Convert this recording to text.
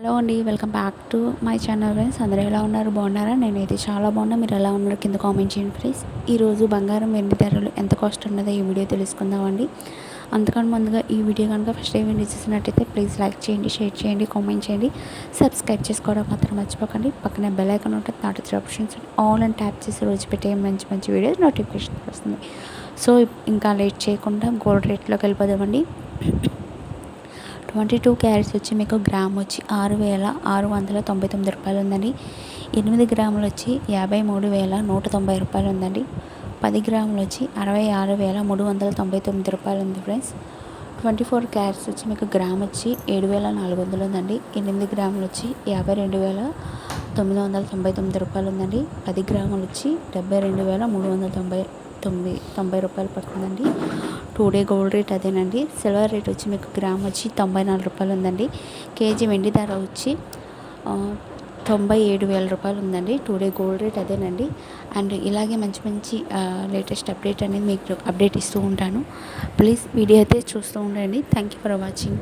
Hello అండి, welcome back to my channel friends. అందరూ ఎలా ఉన్నారు? బాగున్నారా? నేనైతే చాలా బాగున్నా. మీరు ఎలా ఉన్నారు కింద కామెంట్ చేయండి ఫ్రెండ్స్. ఈరోజు బంగారం వెండి ధరలు ఎంత కాస్ట్ ఉన్నదో ఈ వీడియో తెలుసుకుందామండి. అంతకన్నా ముందుగా ఈ వీడియో కనుక ఫస్ట్ టైం వీడియో చూసినట్టయితే ప్లీజ్ లైక్ చేయండి, షేర్ చేయండి, కామెంట్ చేయండి, సబ్స్క్రైబ్ చేసుకోవడం మాత్రం మర్చిపోకండి. పక్కనే బెల్ ఐకాన్ ఉంటుంది, నాట్ 3 ఆప్షన్స్ ఆల్ అని ట్యాప్ చేసి రోజు పెట్టే మంచి మంచి వీడియోస్ నోటిఫికేషన్ వస్తుంది. సో ఇంకా లేట్ చేయకుండా గోల్డ్ రేట్లోకి వెళ్ళిపోదామండి. 22 క్యారెట్స్ వచ్చి మీకు గ్రామ్ వచ్చి 6,699 రూపాయలు ఉందండి. 8 గ్రాములు వచ్చి 53,190 రూపాయలు ఉందండి. 10 గ్రాములు వచ్చి 66,399 రూపాయలు ఉంది ఫ్రెండ్స్. 24 క్యారెట్స్ వచ్చి మీకు గ్రామ్ వచ్చి 7,400 ఉందండి. 8 గ్రాములు వచ్చి 52,999 రూపాయలు ఉందండి. 10 గ్రాములు వచ్చి 72,390 రూపాయలు పడుతుందండి. 2 డే గోల్డ్ రేట్ అదేనండి. సిల్వర్ రేట్ వచ్చి మీకు గ్రామ్ వచ్చి 94 రూపాయలు ఉందండి. కేజీ వెండి ధర వచ్చి 97,000 రూపాయలు ఉందండి. 2 డే గోల్డ్ రేట్ అదేనండి. అండ్ ఇలాగే మంచి మంచి లేటెస్ట్ అప్డేట్ అనేది మీకు అప్డేట్ ఇస్తూ ఉంటాను. ప్లీజ్ వీడియో అయితే చూస్తూ ఉండండి. Thank you for watching.